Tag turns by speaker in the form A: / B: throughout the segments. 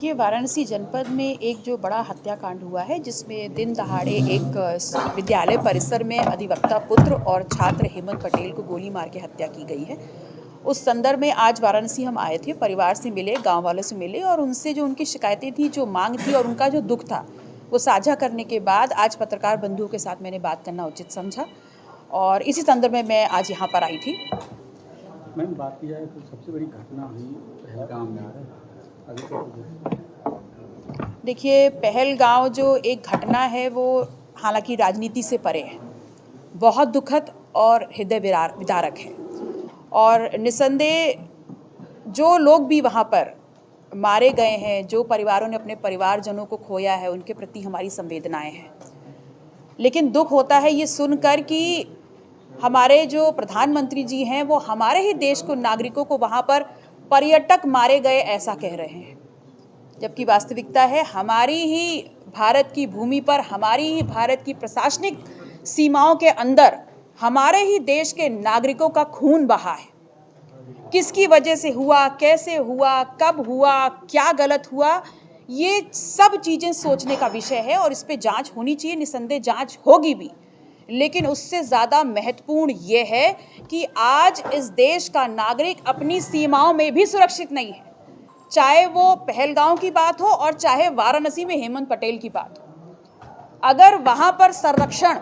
A: ये वाराणसी जनपद में एक जो बड़ा हत्याकांड हुआ है जिसमें दिन दहाड़े एक विद्यालय परिसर में अधिवक्ता पुत्र और छात्र हेमंत पटेल को गोली मार के हत्या की गई है। उस संदर्भ में आज वाराणसी हम आए थे, परिवार से मिले, गांव वालों से मिले और उनसे जो उनकी शिकायतें थी, जो मांग थी और उनका जो दुख था वो साझा करने के बाद आज पत्रकार बंधुओं के साथ मैंने बात करना उचित समझा और इसी संदर्भ में मैं आज यहाँ पर आई थी।
B: मैम, बात की जाए तो सबसे बड़ी घटना हुई पहलगाम में आ रहा है।
A: देखिए, पहलगाम जो एक घटना है वो हालांकि राजनीति से परे है, बहुत दुखद और हृदय विदारक है और निसंदेह जो लोग भी वहाँ पर मारे गए हैं, जो परिवारों ने अपने परिवारजनों को खोया है, उनके प्रति हमारी संवेदनाएं हैं। लेकिन दुख होता है ये सुनकर कि हमारे जो प्रधानमंत्री जी हैं वो हमारे ही देश को, नागरिकों को वहाँ पर पर्यटक मारे गए ऐसा कह रहे हैं, जबकि वास्तविकता है हमारी ही भारत की भूमि पर, हमारी ही भारत की प्रशासनिक सीमाओं के अंदर हमारे ही देश के नागरिकों का खून बहा है। किसकी वजह से हुआ, कैसे हुआ, कब हुआ, क्या गलत हुआ, ये सब चीज़ें सोचने का विषय है और इस पे जांच होनी चाहिए, निसंदेह जांच होगी भी। लेकिन उससे ज़्यादा महत्वपूर्ण ये है कि आज इस देश का नागरिक अपनी सीमाओं में भी सुरक्षित नहीं है, चाहे वो पहलगाम की बात हो और चाहे वाराणसी में हेमंत पटेल की बात हो। अगर वहाँ पर संरक्षण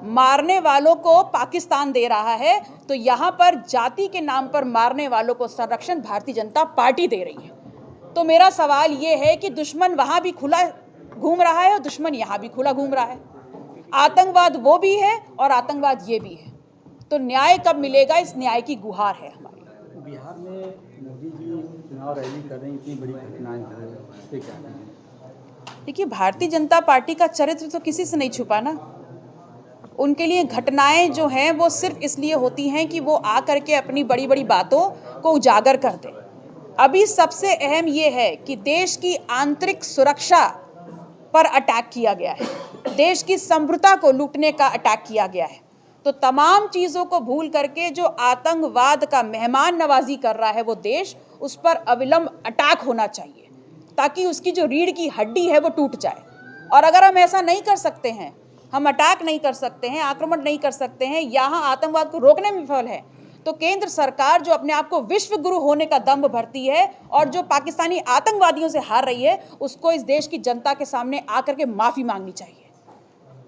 A: मारने वालों को पाकिस्तान दे रहा है तो यहाँ पर जाति के नाम पर मारने वालों को संरक्षण भारतीय जनता पार्टी दे रही है। तो मेरा सवाल ये है कि दुश्मन वहाँ भी खुला घूम रहा है और दुश्मन यहाँ भी खुला घूम रहा है। आतंकवाद वो भी है और आतंकवाद ये भी है, तो न्याय कब मिलेगा, इस न्याय की गुहार है हमारी।
B: बिहार में मोदी जी चुनाव रैली कर रहे हैं, इतनी बड़ी घटनाएं कर रहे हैं, इस पे क्या कहेंगे?
A: देखिए, भारतीय जनता पार्टी का चरित्र तो किसी से नहीं छुपा ना। उनके लिए घटनाएं जो हैं वो सिर्फ इसलिए होती हैं कि वो आ करके अपनी बड़ी बड़ी बातों को उजागर कर दें। अभी सबसे अहम ये है कि देश की आंतरिक सुरक्षा पर अटैक किया गया है, देश की संप्रभुता को लूटने का अटैक किया गया है। तो तमाम चीज़ों को भूल करके जो आतंकवाद का मेहमान नवाजी कर रहा है वो देश, उस पर अविलंब अटैक होना चाहिए ताकि उसकी जो रीढ़ की हड्डी है वो टूट जाए। और अगर हम ऐसा नहीं कर सकते हैं, हम अटैक नहीं कर सकते हैं, आक्रमण नहीं कर सकते हैं, यहाँ आतंकवाद को रोकने में विफल है, तो केंद्र सरकार जो अपने आप को विश्व गुरु होने का दंभ भरती है और जो पाकिस्तानी आतंकवादियों से हार रही है, उसको इस देश की जनता के सामने आकर के माफ़ी मांगनी चाहिए।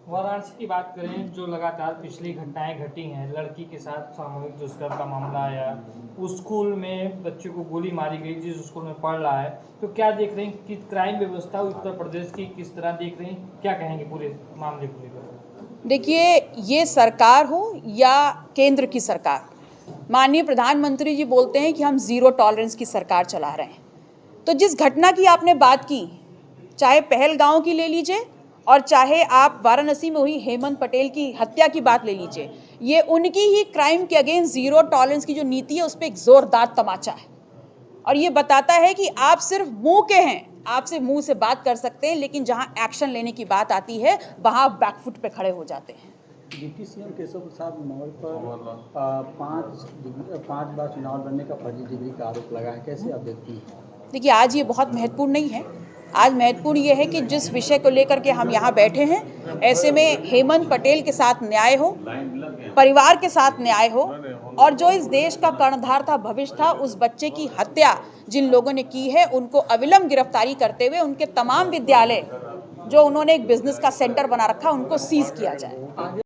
C: वाराणसी की बात करें, जो लगातार पिछली घटनाएं घटी हैं, लड़की के साथ सामूहिक दुष्कर्म का मामला आया, उस स्कूल में बच्चे को गोली मारी गई जिस स्कूल में पढ़ रहा है, तो क्या देख रहे हैं कि क्राइम व्यवस्था उत्तर प्रदेश की किस तरह देख रहे हैं, क्या कहेंगे पूरे मामले को लेकर?
A: देखिए, ये सरकार हो या केंद्र की सरकार, माननीय प्रधानमंत्री जी बोलते हैं कि हम ज़ीरो टॉलरेंस की सरकार चला रहे हैं। तो जिस घटना की आपने बात की, चाहे पहलगाम की ले लीजिए और चाहे आप वाराणसी में हुई हेमंत पटेल की हत्या की बात ले लीजिए, ये उनकी ही क्राइम के अगेंस्ट ज़ीरो टॉलरेंस की जो नीति है उस पर एक ज़ोरदार तमाचा है और ये बताता है कि आप सिर्फ मुंह के हैं, आप सिर्फ मुंह से बात कर सकते हैं, लेकिन जहां एक्शन लेने की बात आती है वहां आप बैकफुट पे खड़े हो जाते हैं।
B: डिप्टी सीएम केशव प्रसाद मौर्य पर 5 बार चुनाव लड़ने का फर्जी डिग्री का आरोप लगा है, कैसे आप देखती हैं?
A: देखिए, आज ये बहुत महत्वपूर्ण नहीं है। आज महत्वपूर्ण ये है कि जिस विषय को लेकर के हम यहाँ बैठे हैं, ऐसे में हेमंत पटेल के साथ न्याय हो, परिवार के साथ न्याय हो और जो इस देश का कर्णधार था, भविष्य था, उस बच्चे की हत्या जिन लोगों ने की है उनको अविलंब गिरफ्तारी करते हुए उनके तमाम विद्यालय जो उन्होंने एक बिजनेस का सेंटर बना रखा उनको सीज किया जाए।